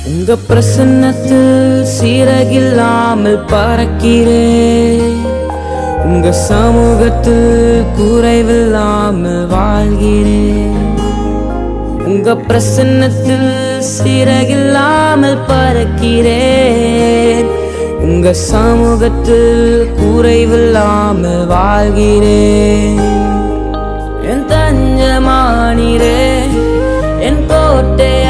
உங்க பிரசன்னத்தில் சீரகில்லாமல் பறக்கிறேன். உங்க சமூகத்தில் குறைவில்லாமல் வாழ்கிறேன். உங்க பிரசன்னத்தில் சீரகில்லாமல் பறக்கிறேன். உங்க சமூகத்தில் குறைவில்லாமல் வாழ்கிறேன். என் தஞ்சமானீரே, என் கோட்டை